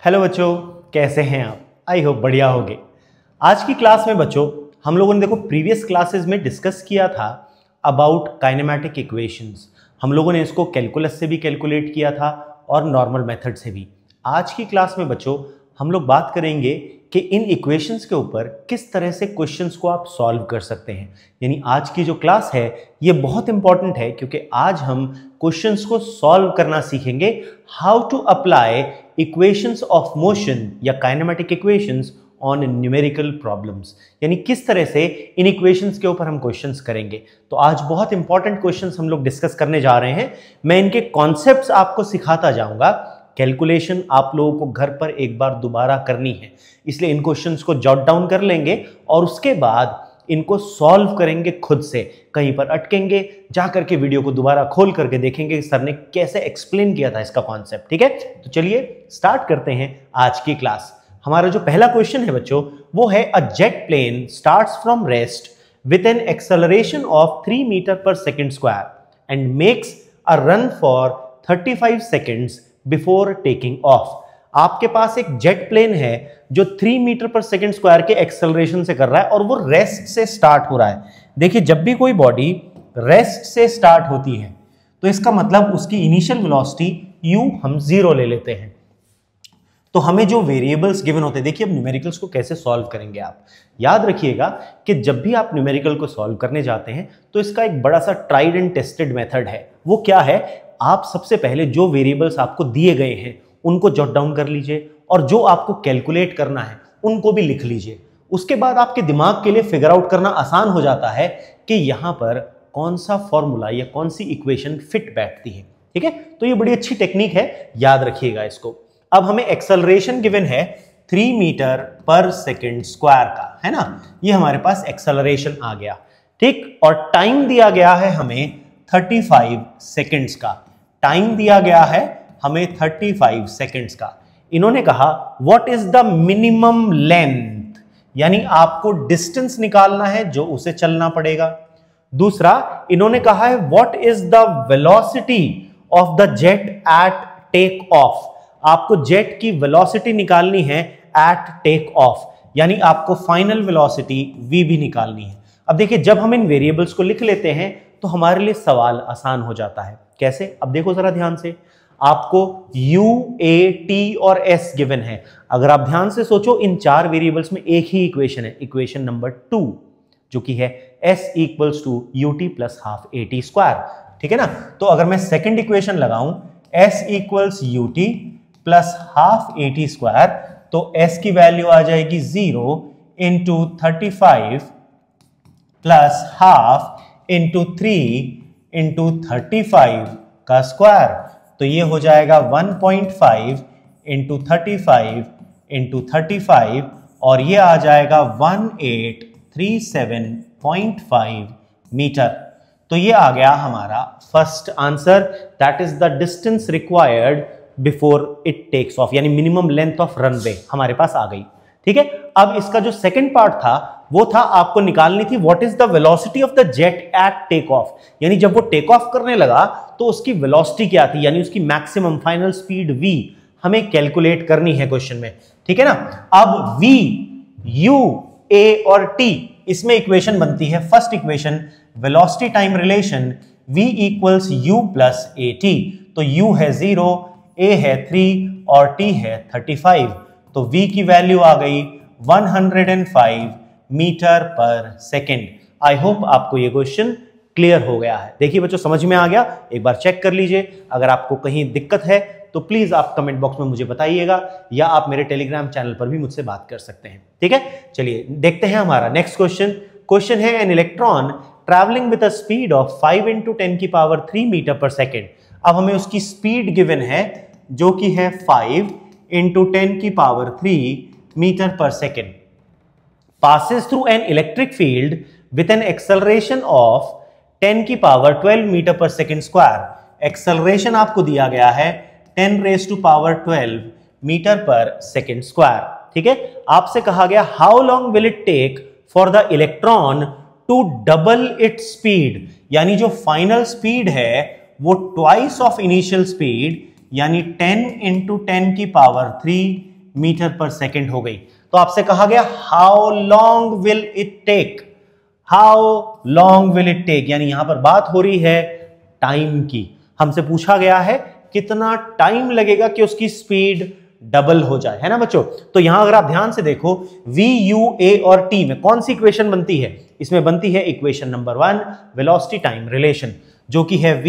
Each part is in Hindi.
हेलो बच्चों, कैसे हैं आप? आई होप बढ़िया होंगे। आज की क्लास में बच्चों हम लोगों ने देखो प्रीवियस क्लासेस में डिस्कस किया था अबाउट काइनेमैटिक इक्वेशंस। हम लोगों ने इसको कैलकुलस से भी कैलकुलेट किया था और नॉर्मल मेथड से भी। आज की क्लास में बच्चों हम लोग बात करेंगे कि इन इक्वेशंस के ऊपर किस तरह से क्वेश्चंस को आप सॉल्व कर सकते हैं। यानी आज की जो क्लास है ये बहुत इंपॉर्टेंट है क्योंकि आज हम क्वेश्चंस को सॉल्व करना सीखेंगे। How to apply equations of motion या kinematic equations on numerical problems, यानी किस तरह से इन इक्वेशंस के ऊपर हम क्वेश्चंस करेंगे। तो आज बहुत इंपॉर्टेंट क्वेश्चंस हम लोग डिस्कस करने जा रहे हैं। मैं इनके कॉन्सेप्ट्स आपको सिखाता जाऊंगा। कैलकुलेशन आप लोगों को घर पर एक बार दोबारा करनी है, इसलिए इन क्वेश्चंस को जॉट डाउन कर लेंगे और उसके बाद इनको सॉल्व करेंगे खुद से। कहीं पर अटकेंगे, जा करके वीडियो को दोबारा खोल करके देखेंगे कि सर ने कैसे एक्सप्लेन किया था इसका कॉन्सेप्ट। ठीक है, तो चलिए स्टार्ट करते हैं आज की क्लास। हमारा जो पहला क्वेश्चन है बच्चों वो है a jet plane starts from rest with an acceleration of 3 metre per second square and makes a run for 35 seconds before taking off. आपके पास एक जेट प्लेन है जो 3 मीटर पर सेकेंड स्क्वायर के एक्सेलरेशन से कर रहा है और वो रेस्ट से स्टार्ट हो रहा है। देखिए, जब भी कोई बॉडी रेस्ट से स्टार्ट होती है तो इसका मतलब उसकी इनिशियल वेलोसिटी u हम 0 ले लेते हैं। तो हमें जो वेरिएबल्स गिवन होते हैं, देखिए अब न्यूमेरिकल्स को कैसे सॉल्व करेंगे आप याद रखिएगा कि जब भी आप न्यूमेरिकल को सॉल्व करने जाते हैं तो इसका एक बड़ा सा ट्राइड एंड टेस्टेड मेथड है। वो क्या है? आप सबसे पहले जो वेरिएबल्स आपको दिए गए हैं उनको जॉट डाउन कर लीजिए और जो आपको कैलकुलेट करना है उनको भी लिख लीजिए। उसके बाद आपके दिमाग के लिए फिगर आउट करना आसान हो जाता है कि यहां पर कौन सा फॉर्मूला या कौन सी इक्वेशन फिट बैठती है। ठीक है, तो ये बड़ी अच्छी टेक्निक है, याद रखिएगा इसको। अब हमें एक्सेलरेशन गिवन है 3 मीटर पर सेकेंड स्क्वायर का, है ना। ये हमारे पास एक्सेलरेशन आ गया, ठीक। और टाइम दिया गया है हमें 35 सेकेंड्स का। टाइम दिया गया है हमें 35 सेकेंड्स का। इन्होंने कहा what is the minimum length, यानी आपको डिस्टेंस निकालना है जो उसे चलना पड़ेगा। दूसरा इन्होंने कहा है what is the velocity of the jet at take off. आपको जेट की वेलोसिटी निकालनी है एट टेक ऑफ, यानी आपको फाइनल वेलोसिटी v भी निकालनी है। अब देखिए, जब हम इन वेरिएबल्स को लिख लेते हैं तो हमारे लिए सवाल आसान हो जाता है। कैसे? अब देखो जरा ध्यान से, आपको u, a, t और s गिवन है। अगर आप ध्यान से सोचो, इन 4 वेरिएबल्स में एक ही इक्वेशन है, इक्वेशन नंबर 2, जो कि है s equals to ut plus half at square. ठीक है ना। तो अगर मैं सेकंड इक्वेशन लगाऊं s equals ut plus half at square, तो s की वैल्यू आ जाएगी 0 into 35 plus half into 3 into 35 का स्क्वायर। तो ये हो जाएगा 1.5 इंटू 35 इंटू 35 और ये आ जाएगा 1837.5 मीटर। तो ये आ गया हमारा first answer, that is the distance required before it takes off, यानी मिनिमम लेंथ ऑफ रनवे हमारे पास आ गई। ठीक है, अब इसका जो सेकंड पार्ट था वो था आपको निकालनी थी what is the velocity of the jet at take off, यानी जब वो टेक ऑफ करने लगा तो उसकी वेलोसिटी क्या थी, यानी उसकी मैक्सिमम फाइनल स्पीड v हमें कैलकुलेट करनी है क्वेश्चन में। ठीक है ना। अब v, u, a और t, इसमें इक्वेशन बनती है first equation velocity time relation v equals u plus at। तो u है 0, a है 3 और t है 35। तो v की वैल्यू आ गई 105 metre per second. I hope आपको ये क्वेश्चन क्लियर हो गया है। देखिए बच्चों, समझ में आ गया? एक बार चेक कर लीजिए। अगर आपको कहीं दिक्कत है तो प्लीज आप कमेंट बॉक्स में मुझे बताइएगा या आप मेरे टेलीग्राम चैनल पर भी मुझसे बात कर सकते हैं। ठीक है, चलिए देखते हैं हमारा नेक्स्ट क्वेश्चन। क्वेश्चन है an electron travelling with a speed of 5 into 10 की पावर 3 मीटर पर सेकेंड। अब हमें उसकी स्पीड गिवन है जो कि है 5 इंटू 10 की power 3 metre per second, passes through an electric field with an acceleration of 10 की power 12 meter per second square. Acceleration आपको दिया गया है 10 raise to power 12 meter per second square. ठीक है, आपसे कहा गया how long will it take for the electron to double its speed, यानी जो फाइनल स्पीड है वो ट्वाइस ऑफ इनिशियल स्पीड, यानी 10 इंटू 10 की पावर 3 मीटर पर सेकेंड हो गई। तो आपसे कहा गया how long will it take, how long will it take, यानी यहां पर बात हो रही है टाइम की। हमसे पूछा गया है कितना टाइम लगेगा कि उसकी स्पीड डबल हो जाए, है ना बच्चों। तो यहां अगर आप ध्यान से देखो v, u, a और t में कौन सी इक्वेशन बनती है, इसमें बनती है equation number 1 velocity time relation, जो कि है v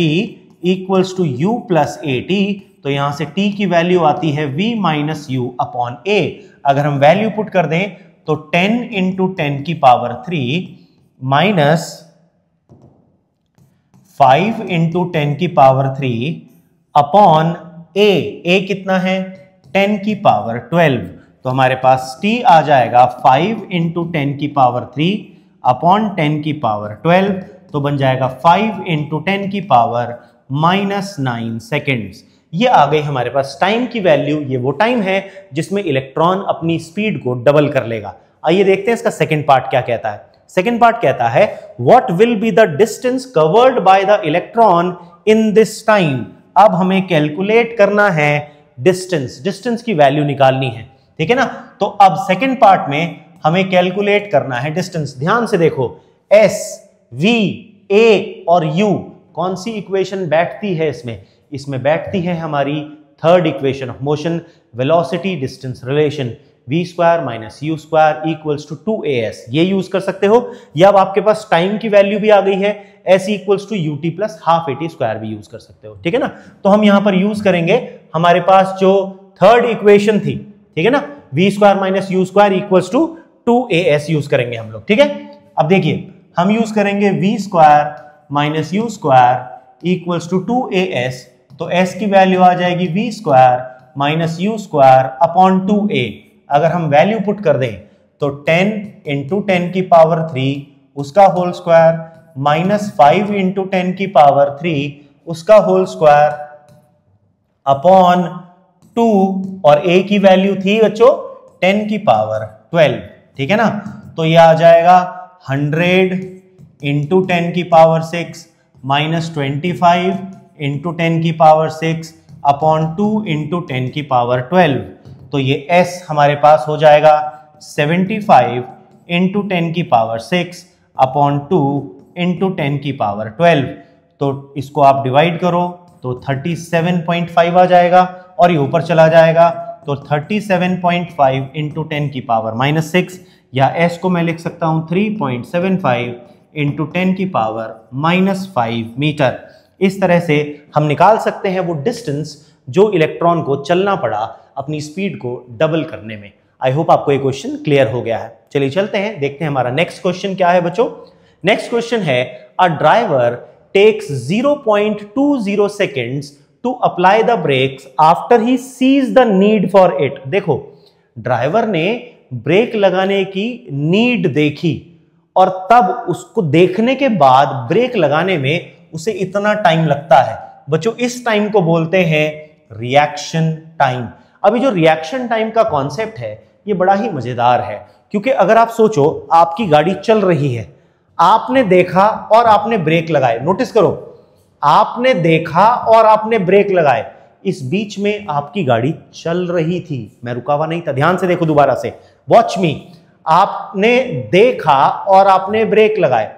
equals to u plus a t. तो यहां से t की वैल्यू आती है v minus u upon a। अगर हम वैल्यू पुट कर दें तो 10 इंटू 10 की पावर 3 माइनस 5 इंटू 10 की पावर 3 अपॉन a कितना है 10 की पावर 12। तो हमारे पास t आ जाएगा 5 इंटू 10 की पावर 3 अपॉन 10 की पावर 12। तो बन जाएगा 5 इंटू 10 की पावर माइनस 9 सेकेंड्स। ये आ गई हमारे पास टाइम की वैल्यू। ये वो टाइम है जिसमें इलेक्ट्रॉन अपनी स्पीड को डबल कर लेगा। आइए देखते हैं इसका सेकेंड पार्ट क्या कहता है। सेकेंड पार्ट कहता है what will be the distance covered by the electron in this time. अब हमें कैलकुलेट करना है डिस्टेंस, डिस्टेंस की वैल्यू निकालनी है, ठीक है ना। तो अब सेकेंड पार्ट में हमें कैलकुलेट करना है डिस्टेंस। ध्यान से देखो s, v, a और u कौन सी इक्वेशन बैठती है इसमें, इसमें बैठती है हमारी third equation of motion, velocity distance relation, v square minus u square equals to 2as। ये यूज कर सकते हो, या अब आपके पास टाइम की वैल्यू भी आ गई है, s equals to ut plus half at square भी यूज कर सकते हो, ठीक है ना। तो हम यहां पर यूज करेंगे हमारे पास जो थर्ड इक्वेशन थी, ठीक है ना, v square minus u square equals to 2as use करेंगे हम लोग, ठीक है। अब देखिए हम यूज करेंगे v square minus u square equals to 2as। तो s की वैल्यू आ जाएगी v square minus u square upon 2a। अगर हम वैल्यू पुट कर दें तो 10 इंटू 10 की पावर 3 उसका होल स्क्वायर माइनस 5 इंटू 10 की पावर 3 उसका होल स्क्वायर अपॉन 2, और a की वैल्यू थी बच्चों 10 की पावर 12, ठीक है ना। तो ये आ जाएगा 100 इंटू 10 की पावर 6 माइनस 25 इंटू 10 की पावर 6 अपॉन 2 इंटू 10 की पावर 12। तो ये s हमारे पास हो जाएगा 75 इंटू 10 की पावर 6 अपॉन 2 इंटू 10 की पावर 12। तो इसको आप डिवाइड करो तो 37.5 आ जाएगा, और ये ऊपर चला जाएगा तो 37.5 इंटू 10 की पावर माइनस 6, या s को मैं लिख सकता हूं 3.75 इंटू 10 की पावर माइनस 5 मीटर। इस तरह से हम निकाल सकते हैं वो डिस्टेंस जो इलेक्ट्रॉन को चलना पड़ा अपनी स्पीड को डबल करने में। आई होप आपको ये क्वेश्चन क्लियर हो गया है। चलिए चलते हैं, देखते हैं हमारा नेक्स्ट क्वेश्चन क्या है बच्चों। नेक्स्ट क्वेश्चन है a driver takes 0.20 seconds to apply the brakes after he sees the need for it. देखो ड्राइवर ने ब्रेक लगाने की नीड देखी, और तब उसको देखने के बाद ब्रेक लगाने में उसे इतना टाइम लगता है। बच्चों इस टाइम को बोलते हैं रिएक्शन टाइम। अभी जो रिएक्शन टाइम का कॉन्सेप्ट है ये बड़ा ही मजेदार है, क्योंकि अगर आप सोचो आपकी गाड़ी चल रही है, आपने देखा और आपने ब्रेक लगाए। नोटिस करो, आपने देखा और आपने ब्रेक लगाए, इस बीच में आपकी गाड़ी चल रही थी, मैं रुका हुआ नहीं था। ध्यान से देखो दोबारा से, वॉच मी। आपने देखा और आपने ब्रेक लगाए,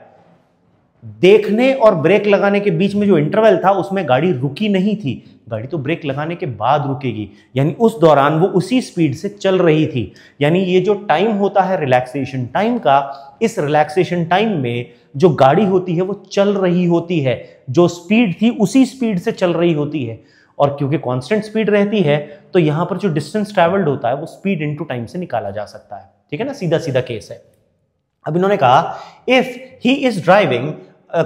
देखने और ब्रेक लगाने के बीच में जो इंटरवल था उसमें गाड़ी रुकी नहीं थी। गाड़ी तो ब्रेक लगाने के बाद रुकेगी, यानी उस दौरान वो उसी स्पीड से चल रही थी। यानी ये जो टाइम होता है रिलैक्सेशन टाइम का, इस रिलैक्सेशन टाइम में जो गाड़ी होती है वो चल रही होती है, जो स्पीड थी उसी स्पीड से चल रही होती है। और क्योंकि कांस्टेंट स्पीड रहती है तो यहां पर जो डिस्टेंस ट्रैवल्ड होता है वो स्पीड इनटू टाइम से निकाला जा सकता है, ठीक है ना, सीधा सीधा केस है। अब इन्होंने कहा if he is driving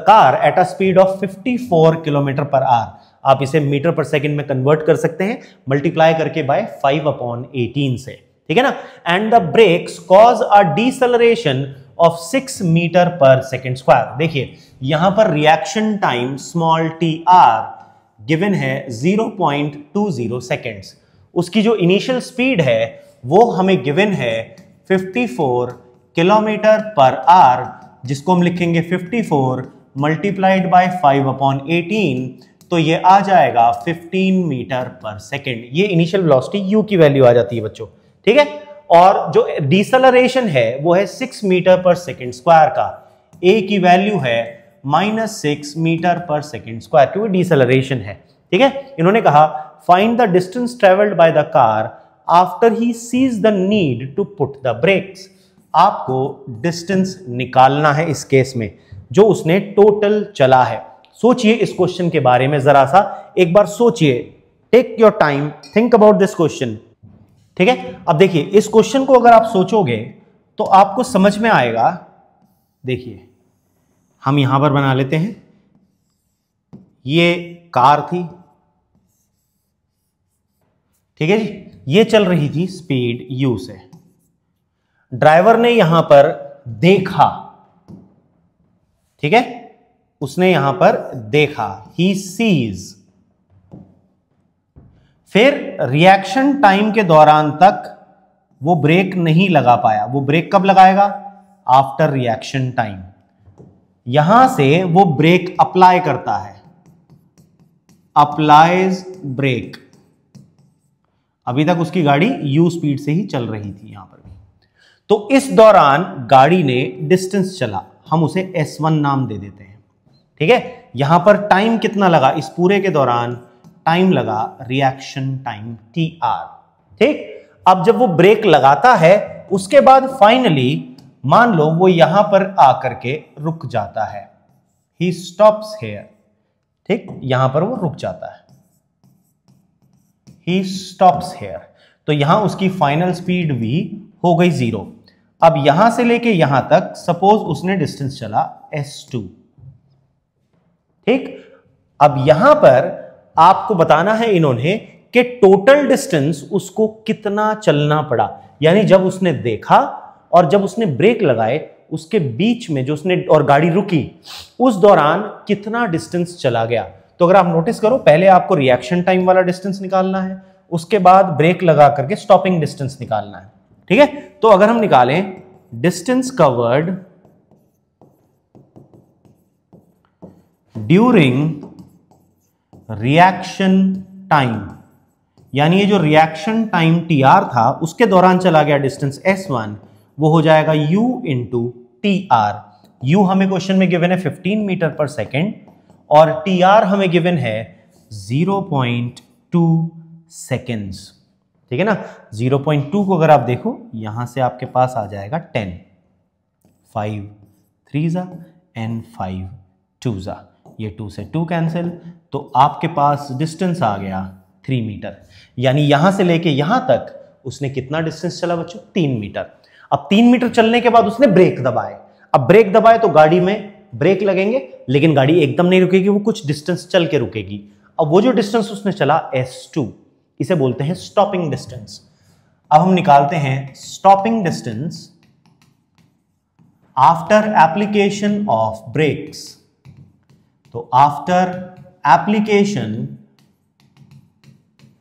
car at a speed of 54 kilometre per our, आप इसे मीटर पर सेकंड में कन्वर्ट कर सकते हैं मल्टीप्लाई करके बाय 5/18 से, ठीक है ना। And the brakes cause a deceleration of 6 meter per second square. देखिए यहां पर reaction time small t r given है 0.20 सेकेंड्स। उसकी जो इनिशियल स्पीड है वो हमें गिवन है 54 किलोमीटर पर आवर, जिसको हम लिखेंगे 54 मल्टीप्लाइड बाय 5/18, तो ये आ जाएगा 15 मीटर पर सेकेंड। ये इनिशियल वेलोसिटी u की वैल्यू आ जाती है बच्चों, ठीक है। और जो डिसलरेशन है वो है 6 मीटर पर सेकेंड स्क्वायर का, ए की वैल्यू है -6 मीटर पर सेकेंड स्क्वायर, क्योंकि डिसलरेशन है, ठीक है। इन्होंने कहा find the distance travelled by the car after he sees the need to put the brakes. आपको डिस्टेंस निकालना है इस केस में जो उसने टोटल चला है। सोचिए इस क्वेश्चन के बारे में जरा सा, एक बार सोचिए, take your time, think about this question, ठीक है। अब देखिए इस क्वेश्चन को अगर आप सोचोगे तो आपको समझ में आएगा। देखिए हम यहां पर बना लेते हैं, ये कार थी, ठीक है जी, ये चल रही थी स्पीड u से, ड्राइवर ने यहां पर देखा, ठीक है, उसने यहां पर देखा, ही सीज, फिर रिएक्शन टाइम के दौरान तक वो ब्रेक नहीं लगा पाया। वो ब्रेक कब लगाएगा? After reaction time. यहां से वो ब्रेक अप्लाई करता है, अप्लाइज ब्रेक। अभी तक उसकी गाड़ी u स्पीड से ही चल रही थी यहां पर भी। तो इस दौरान गाड़ी ने डिस्टेंस चला, हम उसे S1 नाम दे देते हैं, ठीक है। यहां पर टाइम कितना लगा? इस पूरे के दौरान टाइम लगा रिएक्शन टाइम TR, ठीक। अब जब वो ब्रेक लगाता है उसके बाद फाइनली मान लो वो यहां पर आकर के रुक जाता है, ही स्टॉप्स हियर, ठीक, यहां पर वो रुक जाता है, ही स्टॉप्स हियर। तो यहां उसकी फाइनल स्पीड भी हो गई 0। अब यहां से लेके यहां तक सपोज उसने डिस्टेंस चला S2, ठीक। अब यहां पर आपको बताना है इन्होंने कि टोटल डिस्टेंस उसको कितना चलना पड़ा, यानी जब उसने देखा और जब उसने ब्रेक लगाए उसके बीच में जो उसने और गाड़ी रुकी उस दौरान कितना डिस्टेंस चला गया। तो अगर आप नोटिस करो, पहले आपको रिएक्शन टाइम वाला डिस्टेंस निकालना है, उसके बाद ब्रेक लगा करके स्टॉपिंग डिस्टेंस निकालना है, ठीक है। तो अगर हम निकालें distance covered during reaction time, यानी ये जो रिएक्शन टाइम TR था उसके दौरान चला गया डिस्टेंस S1, वो हो जाएगा U इंटू TR। U हमें क्वेश्चन में गिवन है 15 मीटर पर सेकेंड और TR हमें गिवन है 0.2 सेकेंड्स, ठीक है ना। 0.2 को अगर आप देखो यहां से आपके पास आ जाएगा 10, 5 3 एंड 5 2, ये 2 से 2 कैंसिल, तो आपके पास डिस्टेंस आ गया 3 मीटर। यानी यहां से लेके यहां तक उसने कितना डिस्टेंस चला बच्चों? 3 मीटर। अब 3 मीटर चलने के बाद उसने ब्रेक दबाए। अब ब्रेक दबाए तो गाड़ी में ब्रेक लगेंगे, लेकिन गाड़ी एकदम नहीं रुकेगी, वो कुछ डिस्टेंस चल के रुकेगी। अब वो जो डिस्टेंस उसने चला S2, इसे बोलते हैं स्टॉपिंग डिस्टेंस। अब हम निकालते हैं stopping distance after application of brakes. तो आफ्टर एप्लीकेशन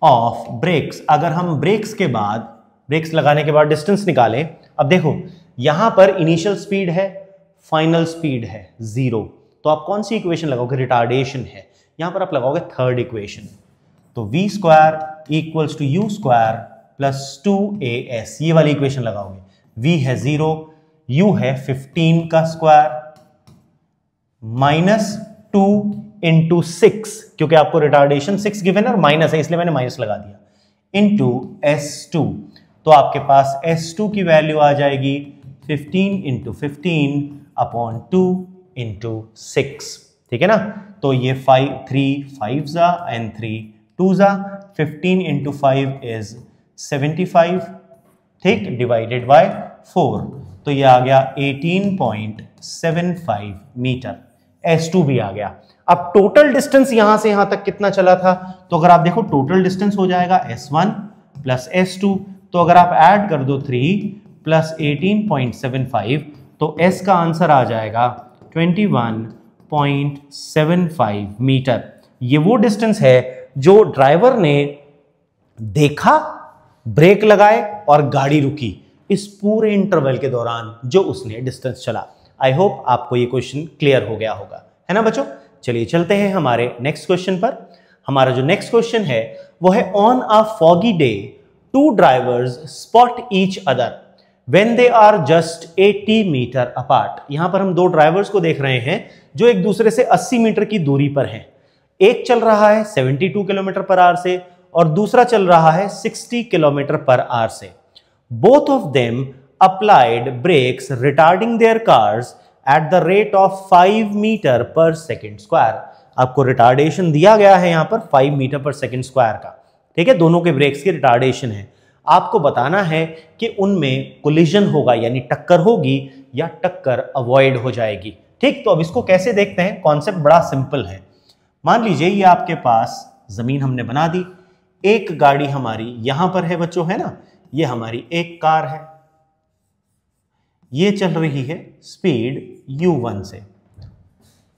ऑफ ब्रेक्स, अगर हम ब्रेक्स के बाद, ब्रेक्स लगाने के बाद डिस्टेंस निकालें। अब देखो यहां पर इनिशियल स्पीड है, फाइनल स्पीड है 0, तो आप कौन सी इक्वेशन लगाओगे? रिटार्डेशन है, यहां पर आप लगाओगे थर्ड इक्वेशन। तो v square equals to u square plus 2as, ये वाली इक्वेशन लगाओगे। v है 0, u है 15 का स्क्वायर माइनस 2 इंटू 6, क्योंकि आपको रिटार्डेशन 6 गिवन है और माइनस है इसलिए मैंने माइनस लगा दिया, इंटू S2। तो आपके पास S2 की वैल्यू आ जाएगी 15 इंटू 15 अपॉन 2 इंटू 6, ठीक है ना। तो ये 3 5 एंड 3 2 15 इंटू 5 इज 75, ठीक, डिवाइडेड बाय 4, तो ये आ गया 18.75 मीटर। S2 भी आ गया। अब टोटल डिस्टेंस यहां से यहां तक कितना चला था? तो अगर आप देखो टोटल डिस्टेंस हो जाएगा S1 प्लस S2, तो अगर आप ऐड कर दो 3 प्लस 18.75, तो S का आंसर आ जाएगा 21.75 मीटर। ये वो डिस्टेंस है जो ड्राइवर ने देखा, ब्रेक लगाए और गाड़ी रुकी, इस पूरे इंटरवल के दौरान जो उसने डिस्टेंस चला। आई होप आपको ये क्वेश्चन क्लियर हो गया होगा, है ना बच्चों। चलिए चलते हैं हमारे नेक्स्ट क्वेश्चन पर। हमारा जो नेक्स्ट क्वेश्चन है वो है on a foggy day two drivers spot each other when they are just 80 meter apart. यहां पर हम दो ड्राइवर्स को देख रहे हैं जो एक दूसरे से 80 मीटर की दूरी पर हैं। एक चल रहा है 72 किलोमीटर पर आवर से और दूसरा चल रहा है 60 किलोमीटर पर आवर से। Both of them applied brakes retarding their cars at the rate of 5 meter per second square. आपको रिटार्डेशन दिया गया है यहां पर 5 मीटर पर सेकेंड स्क्वायर का, ठीक है, दोनों के ब्रेक्स की रिटार्डेशन है। आपको बताना है कि उनमें कोलिजन होगा यानी टक्कर होगी या टक्कर अवॉइड हो जाएगी। ठीक, तो अब इसको कैसे देखते हैं, कॉन्सेप्ट बड़ा सिंपल है। मान लीजिए ये आपके पास जमीन हमने बना दी, एक गाड़ी हमारी यहां पर है बच्चों, है ना, ये हमारी एक कार है, ये चल रही है स्पीड u1 से,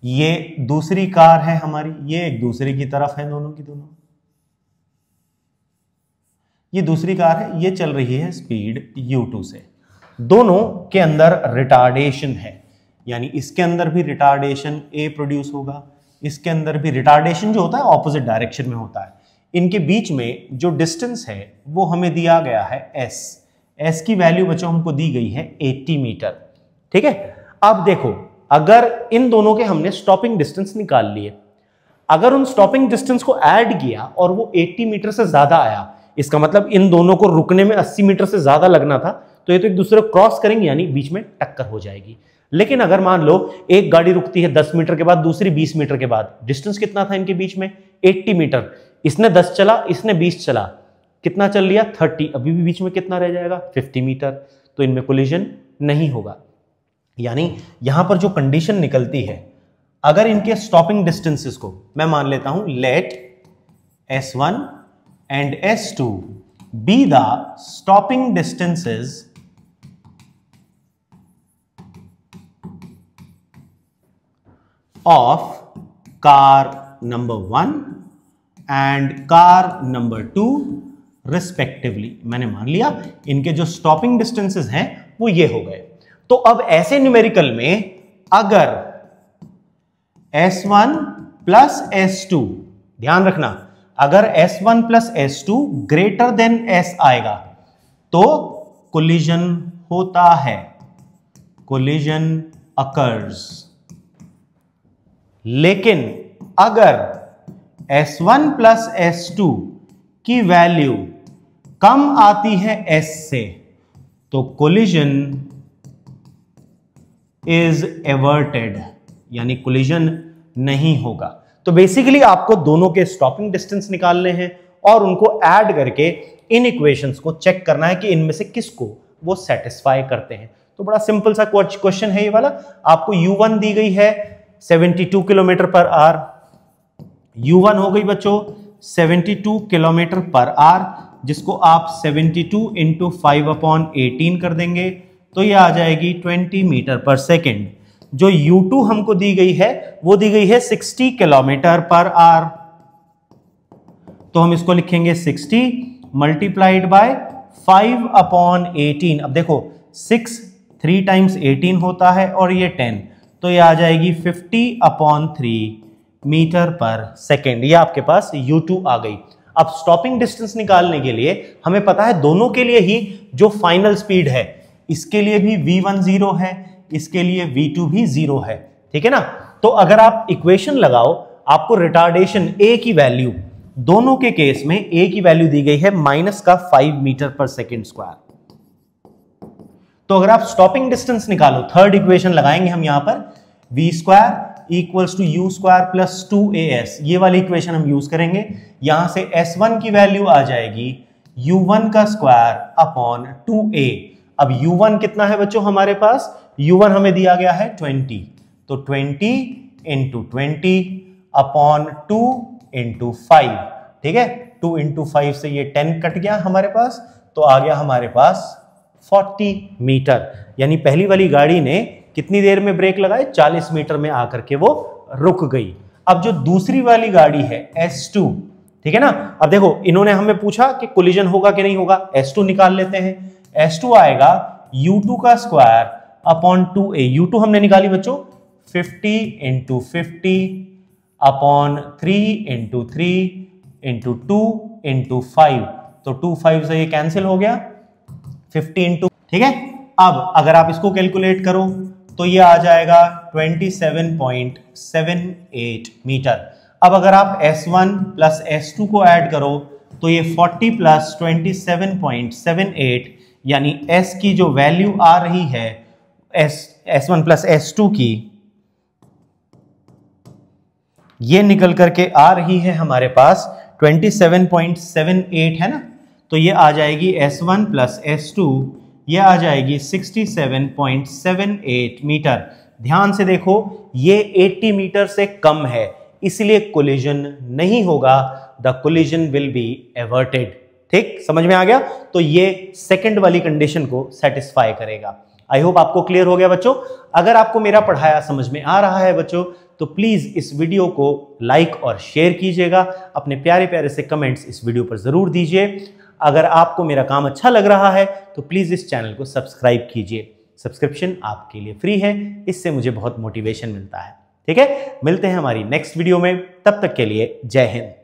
ये दूसरी कार है हमारी, ये एक दूसरे की तरफ है, दोनों की दोनों, ये दूसरी कार है, ये चल रही है स्पीड u2 से। दोनों के अंदर रिटार्डेशन है, यानी इसके अंदर भी रिटार्डेशन a प्रोड्यूस होगा, इसके अंदर भी रिटार्डेशन जो होता है ऑपोजिट डायरेक्शन में होता है। इनके बीच में जो डिस्टेंस है वो हमें दिया गया है s की वैल्यू बच्चों हमको दी गई है 80 मीटर। ठीक है, अब देखो अगर इन दोनों के हमने स्टॉपिंग डिस्टेंस निकाल लिए, अगर उन स्टॉपिंग डिस्टेंस को ऐड किया और वो 80 मीटर से ज्यादा आया, इसका मतलब इन दोनों को रुकने में 80 मीटर से ज्यादा लगना था, तो ये तो एक दूसरे को क्रॉस करेंगे यानी बीच में टक्कर हो जाएगी। लेकिन अगर मान लो एक गाड़ी रुकती है 10 मीटर के बाद, दूसरी 20 मीटर के बाद, डिस्टेंस कितना था इनके बीच में 80 मीटर, इसने 10 चला, इसने 20 चला, कितना चल लिया 30, अभी भी बीच में कितना रह जाएगा 50 मीटर, तो इनमें कोलिजन नहीं होगा। यानी यहां पर जो कंडीशन निकलती है, अगर इनके स्टॉपिंग डिस्टेंसेस को मैं मान लेता हूं let S1 and S2 be the stopping distances of car number 1 and car number 2 respectively। मैंने मान लिया इनके जो स्टॉपिंग डिस्टेंसेस हैं वो ये हो गए। तो अब ऐसे न्यूमेरिकल में अगर S1 प्लस S2, ध्यान रखना, अगर S1 plus S2 greater than S आएगा तो कोलिजन होता है, कोलिजन अकर्स। लेकिन अगर S1 प्लस S2 की वैल्यू कम आती है S से तो कोलिजन इज एवर्टेड, यानी कोलिजन नहीं होगा। तो बेसिकली आपको दोनों के स्टॉपिंग डिस्टेंस निकालने हैं और उनको ऐड करके इन इक्वेशंस को चेक करना है कि इनमें से किसको वो सेटिस्फाई करते हैं। तो बड़ा सिंपल सा क्वेश्चन है ये वाला। आपको U1 दी गई है 72 किलोमीटर पर आवर, U1 हो गई बच्चों 72 किलोमीटर पर आवर, जिसको आप 72 इंटू 5/18 कर देंगे तो ये आ जाएगी 20 मीटर पर सेकेंड। जो U2 हमको दी गई है वो दी गई है 60 किलोमीटर पर आवर, तो हम इसको लिखेंगे 60 मल्टीप्लाइड बाय 5/18। अब देखो 6 3 टाइम्स 18 होता है और ये 10, तो ये आ जाएगी 50/3 मीटर पर सेकेंड। ये आपके पास U2 आ गई। अब स्टॉपिंग डिस्टेंस निकालने के लिए हमें पता है दोनों के लिए ही जो फाइनल स्पीड है, इसके लिए भी V1 0 है, इसके लिए V2 भी 0 है, ठीक है ना। तो अगर आप इक्वेशन लगाओ, आपको रिटार्डेशन A की वैल्यू, दोनों के केस में A की वैल्यू दी गई है -5 मीटर पर सेकेंड स्क्वायर। तो अगर आप स्टॉपिंग डिस्टेंस निकालो, थर्ड इक्वेशन लगाएंगे हम यहां पर, v square equals to u square plus 2as, ये वाली इक्वेशन हम यूज करेंगे। यहां से S1 की वैल्यू आ जाएगी u1 का स्क्वायर अपॉन 2a। अब u1 कितना है बच्चों हमारे पास, u1 हमें दिया गया है 20, तो 20 इंटू 20 अपॉन 2 इंटू 5, ठीक है। 2 इंटू 5 से ये 10 कट गया हमारे पास, तो आ गया हमारे पास 40 मीटर। यानी पहली वाली गाड़ी ने कितनी देर में ब्रेक लगाए, 40 मीटर में आकर के वो रुक गई। अब जो दूसरी वाली गाड़ी है S2, ठीक है ना। अब देखो इन्होंने हमें पूछा कि कोलिजन होगा कि नहीं होगा, S2 निकाल लेते हैं। S2 आएगा U2 का स्क्वायर अपॉन 2a, U2 हमने निकाली बच्चों 50 into 50 upon 3 into 3 into 2 into 5, तो 2 5 से ये कैंसिल हो गया, 15 ठीक है। अब अगर आप इसको कैलकुलेट करो तो ये आ जाएगा 27.78 मीटर। अब अगर आप S1 प्लस S2 को ऐड करो तो ये 40 प्लस 27.78 यानी S की जो वैल्यू आ रही है S1 प्लस S2 की, ये निकल करके आ रही है हमारे पास 27.78 है ना, तो ये आ जाएगी S1 प्लस S2, ये आ जाएगी 67.78 मीटर। ध्यान से देखो ये 80 मीटर से कम है, इसलिए कोलिजन नहीं होगा, the collision will be averted. ठीक, समझ में आ गया? तो ये सेकंड वाली कंडीशन को सेटिस्फाई करेगा। आई होप आपको क्लियर हो गया बच्चों। अगर आपको मेरा पढ़ाया समझ में आ रहा है बच्चों तो प्लीज इस वीडियो को लाइक और शेयर कीजिएगा, अपने प्यारे प्यारे से कमेंट्स इस वीडियो पर जरूर दीजिए। अगर आपको मेरा काम अच्छा लग रहा है तो प्लीज इस चैनल को सब्सक्राइब कीजिए। सब्सक्रिप्शन आपके लिए फ्री है, इससे मुझे बहुत मोटिवेशन मिलता है। ठीक है, मिलते हैं हमारी नेक्स्ट वीडियो में, तब तक के लिए जय हिंद।